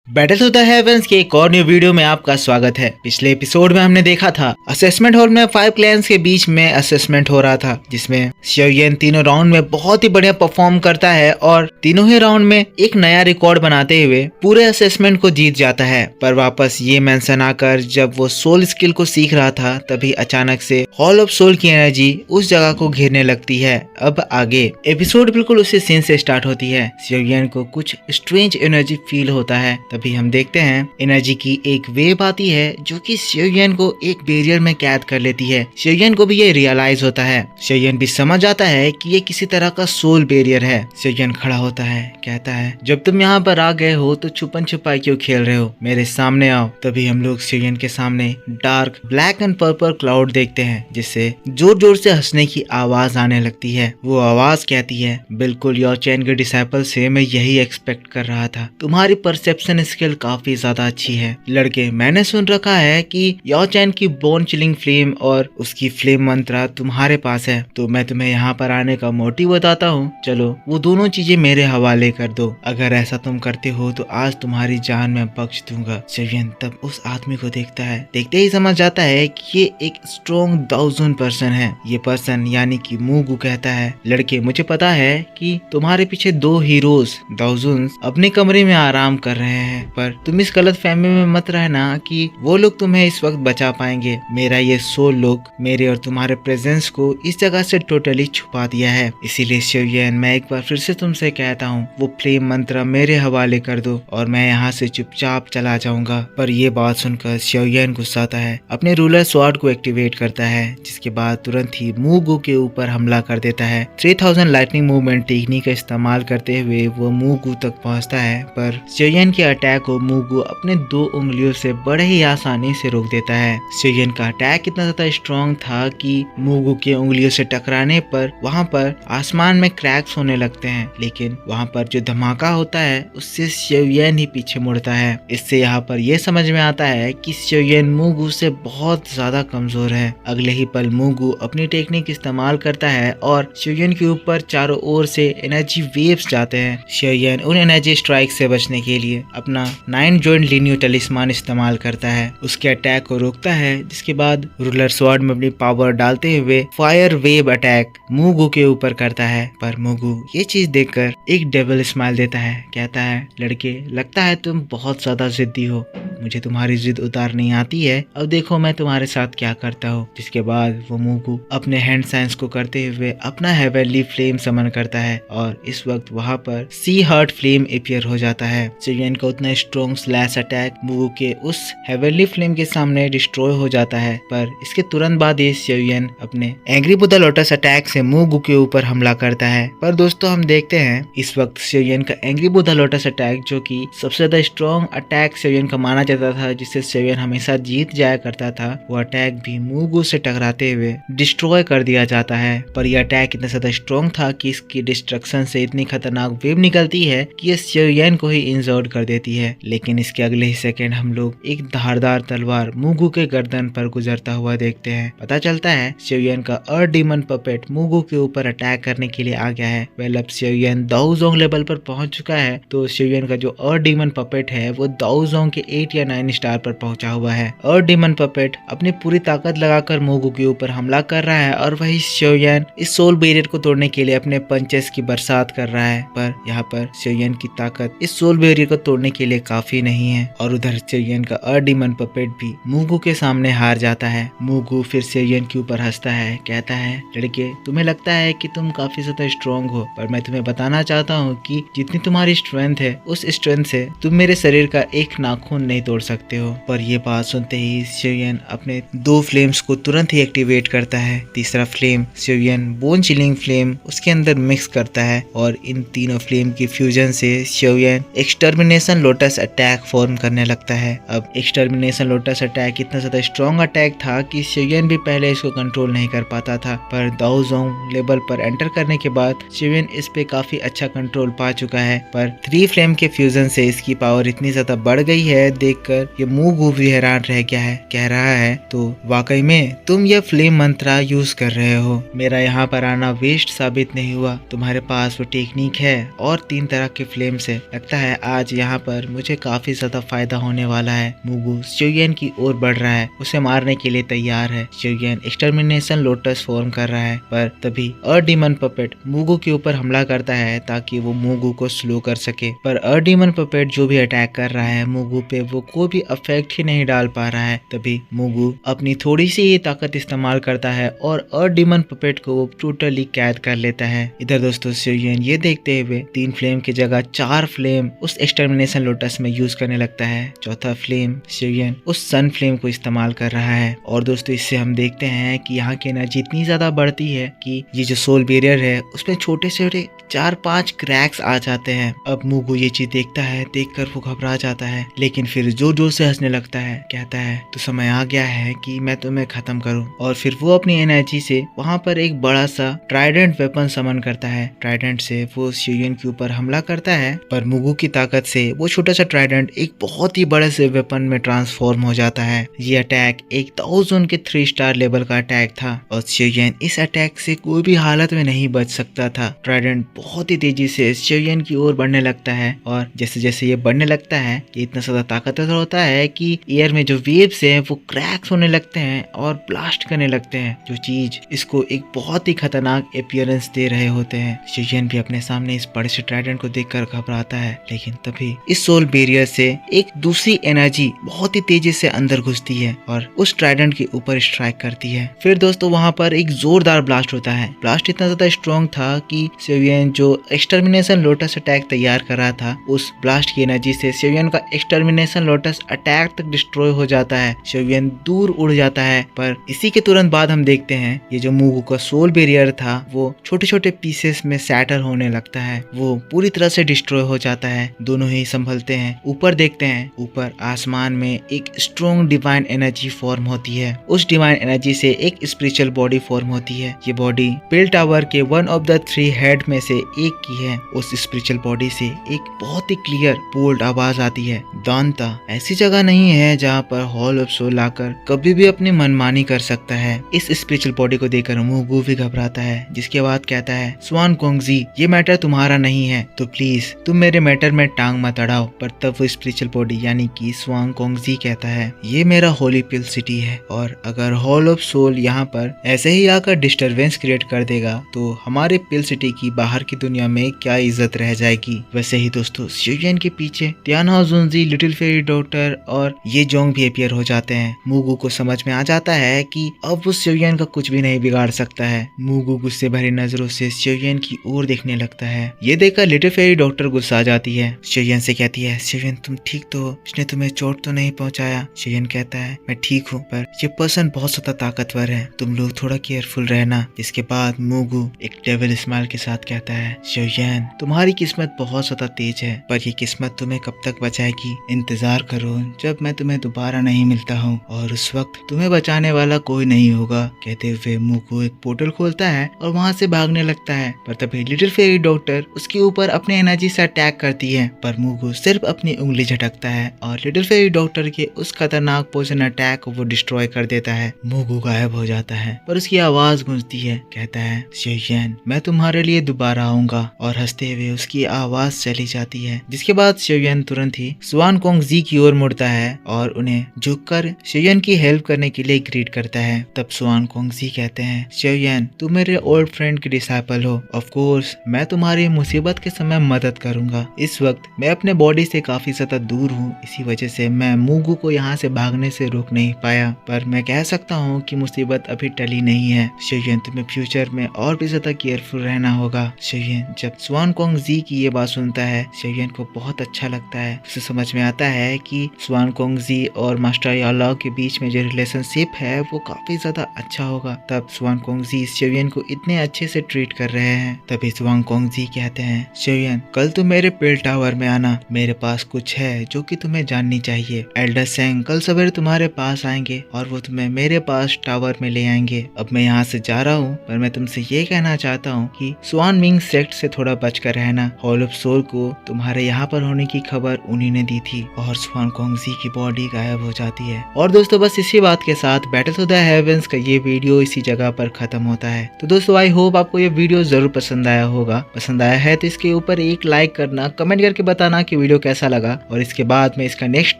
Battle of the heavens के एक और न्यू वीडियो में आपका स्वागत है। पिछले एपिसोड में हमने देखा था असेसमेंट हॉल में 5 क्लैंस के बीच में असेसमेंट हो रहा था, जिसमें शिवयन तीनों राउंड में बहुत ही बढ़िया परफॉर्म करता है और तीनों ही राउंड में एक नया रिकॉर्ड बनाते हुए पूरे असेसमेंट को जीत जाता है। पर वापस ये मेंशन आकर जब वो सोल स्किल को सीख रहा था, तभी अचानक से हॉल ऑफ सोल की एनर्जी उस जगह को घेरने लगती है। अब आगे एपिसोड बिल्कुल उसी सीन से स्टार्ट होती है। शिवयन को कुछ स्ट्रेंज एनर्जी फील होता है। तभी हम देखते हैं एनर्जी की एक वेव आती है जो कि शिवयन को एक बैरियर में कैद कर लेती है। शिवयन को भी ये रियलाइज होता है। शिवयन भी समझ आता है कि ये किसी तरह का सोल बैरियर है। शिवयन खड़ा होता है, कहता है जब तुम यहाँ पर आ गए हो तो छुपन छुपाई क्यों खेल रहे हो, मेरे सामने आओ। तभी हम लोग शिवयन के सामने dark black and purple cloud देखते हैं, जिससे जोर जोर से हंसने की आवाज आने लगती है। वो आवाज कहती है, बिल्कुल यो चैन के डिसाइपल से मैं यही एक्सपेक्ट कर रहा था, तुम्हारी परसेप्शन स्किल काफी ज्यादा अच्छी है। लड़के, मैंने सुन रखा है कि यो चैन की बोन चिलिंग फ्लेम और उसकी फ्लेम मंत्रा तुम्हारे पास है, तो मैं तुम्हें यहाँ पर आने का मोटिव बताता हूँ। चलो वो दोनों चीजें मेरे हवाले कर दो, अगर ऐसा तुम करते हो तो आज तुम्हारी जान मैं बख्श दूंगा। शिवयन तब उस आदमी को देखता है, देखते ही समझ जाता है कि ये एक स्ट्रॉन्ग दाउजुन पर्सन है। ये पर्सन यानी कि मूगू कहता है, लड़के मुझे पता है कि तुम्हारे पीछे 2 हीरोज दाउजुन अपने कमरे में आराम कर रहे हैं, पर तुम इस गलत फहमी में मत रहना कि वो लोग तुम्हें इस वक्त बचा पाएंगे। मेरा ये सोल लोग मेरे और तुम्हारे प्रेजेंस को इस जगह से टोटली छुपा दिया है। इसीलिए शिवयन मैं एक बार फिर से तुमसे कहता हूँ, वो फ्लेम मंत्र मेरे हवाले कर दो और मैं यहाँ से चुपचाप चला जाऊंगा। पर ये बात सुनकर शिवयन गुस्सा आता है, अपने रूलर स्वॉर्ड को एक्टिवेट करता है, जिसके बाद तुरंत ही मूगू के ऊपर हमला कर देता है। 3000 लाइटनिंग मूवमेंट टेक्निक का इस्तेमाल करते हुए वो मूगू तक पहुँचता है, पर शिवयन के अटैक को मूगू अपने 2 उंगलियों से बड़े ही आसानी से रोक देता है। शिवयन का अटैक इतना ज्यादा स्ट्रॉन्ग था कि मूगू के उंगलियों से टकराने पर वहाँ पर आसमान में क्रैक्स होने लगते हैं, लेकिन वहाँ पर जो धमाका होता है उससे शिवयन ही पीछे मुड़ता है। इससे यहाँ पर यह समझ में आता है कि शिवयन मूगू से बहुत ज्यादा कमजोर है। अगले ही पल मूगू अपनी टेक्निक इस्तेमाल करता है और शिवयन के ऊपर चारों ओर से एनर्जी वेव्स जाते हैं। शिवयन उन एनर्जी स्ट्राइक से बचने के लिए अपना 9 जॉइंट लिनियो टलिस्मान इस्तेमाल करता है, उसके अटैक को रोकता है, जिसके बाद रूलर स्वॉर्ड में अपनी पावर डालते हुए फायर वेव अटैक मूगू के ऊपर करता है। पर मूगू ये चीज देखकर एक डेविल स्माइल देता है, कहता है लड़के लगता है तुम बहुत ज्यादा जिद्दी हो, मुझे तुम्हारी जिद उतार नहीं आती है, अब देखो मैं तुम्हारे साथ क्या करता हूँ। जिसके बाद वो मूगू अपने हैंड साइंस को करते हुए अपना हेवनली फ्लेम समन करता है और इस वक्त वहाँ पर सी हार्ट फ्लेम अपीयर हो जाता है। शिवयन का उतना स्ट्रॉन्ग स्लैश अटैक मूगू के उस हेवनली फ्लेम के सामने डिस्ट्रॉय हो जाता है, पर इसके तुरंत बाद ही शिवयन अपने एंग्री बुद्धा लोटस अटैक से मूगू के ऊपर हमला करता है। पर दोस्तों हम देखते हैं इस वक्त शिवयन का एंग्री बुद्धा लोटस अटैक, जो कि सबसे ज्यादा स्ट्रॉन्ग अटैक शिवयन का माना जाता था, जिससे शिवयन हमेशा जीत जाया करता था, वो अटैक भी मूगू से टकराते हुए डिस्ट्रॉय कर दिया जाता है। पर यह अटैक इतना ज्यादा स्ट्रॉन्ग था कि इसकी डिस्ट्रक्शन से इतनी खतरनाक वेव निकलती है कि ये शिवयन को ही इंजर्ड कर देती है। लेकिन इसके अगले ही सेकंड हम लोग एक धारदार तलवार मूगू के गर्दन पर गुजरता हुआ देखते हैं। पता चलता है शिवयन का अर्थ डीमन पपेट मूगू के ऊपर अटैक करने के लिए आ गया है। वेल अब शिवयन दाओजोंग लेवल पर पहुंच चुका है, तो शिवयन का जो अर्थ डीमन पपेट है वो दाओजोंग के 8 या 9 स्टार पर पहुंचा हुआ है। अर्थ डीमन पपेट अपनी पूरी ताकत लगाकर मूगू के ऊपर हमला कर रहा है और वही शिवयन इस सोल बैरियर को तोड़ने के लिए अपने पंचेस की बरसात कर रहा है। पर यहाँ पर शिवयन की ताकत इस सोल बैरियर को तोड़ने के लिए काफी नहीं है और उधर शिवयन का अर्थ डीमन पपेट भी मूगू के सामने हार जाता है। मूगू फिर शिवयन के ऊपर हंसता है, कहता है लड़के तुम्हें लगता है कि तुम काफी ज्यादा स्ट्रॉन्ग हो, पर मैं तुम्हें बताना चाहता हूँ कि जितनी तुम्हारी स्ट्रेंथ है उस स्ट्रेंथ से तुम मेरे शरीर का एक नाखून नहीं तोड़ सकते हो। पर ये बात सुनते ही शिवयन अपने 2 फ्लेम्स को तुरंत ही एक्टिवेट करता है। तीसरा फ्लेम शिवयन बोन चिलिंग फ्लेम उसके अंदर मिक्स करता है और इन तीनों फ्लेम की फ्यूजन से शिवयन एक्सटर्मिनेशन लोटस अटैक फॉर्म करने लगता है। अब एक्सटर्मिनेशन लोटस अटैक इतना ज्यादा स्ट्रॉन्ग अटैक था कि शिवयन भी पहले इसको कंट्रोल नहीं कर पाता था, पर दाओजोंग लेवल पर एंटर करने के बाद शिवयन इस पे काफी अच्छा कंट्रोल पा चुका है। पर 3 फ्लेम के फ्यूजन से इसकी पावर इतनी ज्यादा बढ़ गई है, देखकर ये मूगू भी हैरान रह गया है। कह रहा है तो वाकई में तुम ये फ्लेम मंत्रा यूज कर रहे हो, मेरा यहाँ पर आना वेस्ट साबित नहीं हुआ। तुम्हारे पास वो टेक्निक है और 3 तरह के फ्लेम से, लगता है आज यहाँ पर मुझे काफी ज्यादा फायदा होने वाला है। मूगू शिवयन की ओर बढ़ रहा है, उसे मारने के लिए तैयार है। शिवयन एक्सटर्मिनेशन लोटस फॉर्म कर रहा है, पर तभी डीमन पपेट मूगू के ऊपर हमला करता है ताकि वो मूगू को स्लो कर सके। पर डीमन पपेट जो भी अटैक कर रहा है मूगू पे, वो कोई भी इफेक्ट ही नहीं डाल पा रहा है। तभी मूगू अपनी थोड़ी सी ही ताकत इस्तेमाल करता है और डीमन पपेट को वो टोटली कैद कर लेता है। इधर दोस्तों शिवयन ये देखते हुए 3 फ्लेम की जगह 4 फ्लेम उस एक्सटर्मिनेशन लोटस में यूज करने लगता है। चौथा फ्लेम शिवयन उस सन फ्लेम को इस्तेमाल कर रहा है। और दोस्तों इससे हम देखते हैं कि यहाँ की एनर्जी इतनी ज्यादा बढ़ती है कि ये जो सोल बैरियर है उसमें छोटे छोटे 4-5 क्रैक्स आ जाते हैं। अब मूगू ये चीज देखता है, देखकर वो घबरा जाता है, लेकिन फिर जोर जोर से हंसने लगता है। कहता है तो समय आ गया है कि मैं तुम्हें खत्म करूं। और फिर वो अपनी एनर्जी से वहां पर एक बड़ा सा ट्राइडेंट वेपन समन करता है। ट्राइडेंट से वो शिवयन के ऊपर हमला करता है, पर मूगू की ताकत से वो छोटा सा ट्राइडेंट एक बहुत ही बड़े से वेपन में ट्रांसफॉर्म हो जाता है। ये अटैक एक 1000 के 3 स्टार लेवल का अटैक था और शिवयन इस अटैक से कोई भी हालत में नहीं बच सकता था। ट्राइडेंट बहुत ही तेजी से शिवयन की ओर बढ़ने लगता है और जैसे जैसे ये बढ़ने लगता है ये इतना ज्यादा ताकतवर होता है कि एयर में जो वेव्स हैं वो क्रैक्स होने लगते हैं और ब्लास्ट करने लगते हैं, जो चीज इसको एक बहुत ही खतरनाक अपीयरेंस दे रहे होते हैं। शिवयन भी अपने सामने इस बड़े से ट्राइडेंट को देखकर घबराता है, लेकिन तभी इस सोल बैरियर से एक दूसरी एनर्जी बहुत ही तेजी से अंदर घुसती है और उस ट्राइडेंट के ऊपर स्ट्राइक करती है। फिर दोस्तों वहां पर एक जोरदार ब्लास्ट होता है। ब्लास्ट इतना ज्यादा स्ट्रॉन्ग था कि शिवयन जो एक्सटर्मिनेशन लोटस अटैक तैयार कर रहा था, उस ब्लास्ट की एनर्जी से शिवयन का एक्सटर्मिनेशन लोटस अटैक तक डिस्ट्रॉय हो जाता है। शिवयन दूर उड़ जाता है, पर इसी के तुरंत बाद हम देखते हैं ये जो मूगू का सोल बैरियर था वो छोटे छोटे पीसेस में सैटर होने लगता है, वो पूरी तरह से डिस्ट्रॉय हो जाता है। दोनों ही संभलते हैं, ऊपर देखते हैं, ऊपर आसमान में एक स्ट्रॉन्ग डिवाइन एनर्जी फॉर्म होती है। उस डिवाइन एनर्जी से एक स्पिरिचुअल बॉडी फॉर्म होती है। ये बॉडी पिल टावर के 1 ऑफ द 3 हेड में से एक की है। उस स्पिरिचुअल बॉडी से एक बहुत ही क्लियर बोल्ड आवाज आती है, दांता ऐसी जगह नहीं है जहाँ पर हॉल ऑफ सोल आकर कभी भी अपनी मनमानी कर सकता है। इस स्पिरिचुअल बॉडी को देखकर मूगू भी घबराता है, जिसके बाद कहता है स्वान कोंगजी ये मैटर तुम्हारा नहीं है, तो प्लीज तुम मेरे मैटर में टांग मत अड़ाओ। पर तब वो स्पिरिचुअल बॉडी यानी कि स्वान कोंगजी कहता है ये मेरा होली पिल सिटी है और अगर हॉल ऑफ सोल यहाँ पर ऐसे ही आकर डिस्टरबेंस क्रिएट कर देगा तो हमारे पिल सिटी की बाहर की दुनिया में क्या इज्जत रह जाएगी। वैसे ही दोस्तों शिवयन के पीछे तियाना जुनजी, लिटिल फेरी डॉक्टर और ये जोंग भी अपीयर हो जाते हैं। मूगू को समझ में आ जाता है कि अब उस शिवयन का कुछ भी नहीं बिगाड़ सकता है। मूगू गुस्से भरी नजरों से शिवयन की ओर देखने लगता है। ये देखकर लिटिल फेरी डॉक्टर गुस्सा आ जाती है, शिवयन से कहती है शिवयन तुम ठीक तो हो, इसने तुम्हें चोट तो नहीं पहुंचाया। शिवयन कहता है मैं ठीक हूँ, पर ये पर्सन बहुत ज्यादा ताकतवर है, तुम लोग थोड़ा केयरफुल रहना। इसके बाद मूगू एक डेविल स्माइल के साथ कहता है शिवयन तुम्हारी किस्मत बहुत ज्यादा तेज है, पर ये किस्मत तुम्हें कब तक बचाएगी, इंतजार करो जब मैं तुम्हें दोबारा नहीं मिलता हूँ और उस वक्त तुम्हें बचाने वाला कोई नहीं होगा। कहते हुए मूगू एक पोर्टल खोलता है और वहाँ से भागने लगता है, पर तभी लिटिल फेरी डॉक्टर उसके ऊपर अपनी एनर्जी से अटैक करती है, पर मूगू सिर्फ अपनी उंगली झटकता है और लिटिल फेरी डॉक्टर के उस खतरनाक पोइजन अटैक को वो डिस्ट्रॉय कर देता है। मूगू गायब हो जाता है, पर उसकी आवाज गूंजती है, कहता है शिवयन मैं तुम्हारे लिए दोबारा आऊंगा, और हंसते हुए उसकी आवाज चली जाती है। जिसके बाद शिवयन तुरंत ही स्वान कोंगजी की ओर मुड़ता है और उन्हें झुककर शिवयन की हेल्प करने के लिए ग्रीट करता है। तब स्वान कोंगजी कहते हैं शिवयन तुम मेरे ओल्ड फ्रेंड के डिसाइपल हो, ऑफ कोर्स मैं तुम्हारी मुसीबत के समय मदद करूंगा। इस वक्त मैं अपने बॉडी से काफी ज्यादा दूर हूँ, इसी वजह से मैं मूगू को यहाँ से भागने से रोक नहीं पाया, पर मैं कह सकता हूँ कि मुसीबत अभी टली नहीं है। शिवयन तुम्हें फ्यूचर में और भी ज्यादा केयरफुल रहना होगा। शिवयन जब स्वान कोंगजी की ये बात सुनता है शिवयन को बहुत अच्छा लगता है। उसे समझ में आता है कि स्वान कोंगजी और मास्टर यालाओ के बीच में जो रिलेशनशिप है वो काफी ज्यादा अच्छा होगा। तब स्वान कोंगजी शिवयन को इतने अच्छे से ट्रीट कर रहे हैं। तभी स्वान कोंगजी कहते हैं शिवयन कल तुम मेरे पिल टावर में आना, मेरे पास कुछ है जो कि तुम्हें जाननी चाहिए। एल्डर सेंग कल सवेरे तुम्हारे पास आएंगे और वो तुम्हें मेरे पास टावर में ले आएंगे। अब मैं यहाँ से जा रहा हूँ, पर मैं तुमसे ये कहना चाहता हूँ कि स्वान मिंग सेक्ट से थोड़ा बचकर रहना। हॉल ऑफ सोल को तुम्हारे यहाँ पर होने की खबर उन्हीं ने दी थी और स्वान कोंगजी की बॉडी गायब हो जाती है। और दोस्तों बस इसी बात के साथ बैटल ऑफ द हेवंस का ये वीडियो इसी जगह पर खत्म होता है। तो दोस्तों आई होप आपको ये वीडियो जरूर पसंद आया होगा। पसंद आया है तो इसके ऊपर एक लाइक करना, कमेंट करके बताना कि वीडियो कैसा लगा। और इसके बाद मैं इसका नेक्स्ट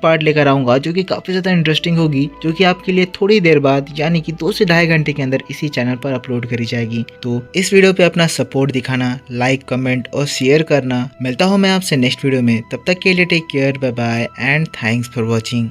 पार्ट लेकर आऊंगा जो कि काफी ज्यादा इंटरेस्टिंग होगी, जो कि आपके लिए थोड़ी देर बाद यानी कि 2 से ढाई घंटे के अंदर इसी चैनल पर अपलोड करी जाएगी। तो इस वीडियो पे अपना सपोर्ट दिखाना, लाइक, कमेंट और शेयर करना। मिलता हूँ मैं आपसे नेक्स्ट वीडियो में, तब तक के लिए take care, bye bye and thanks for watching.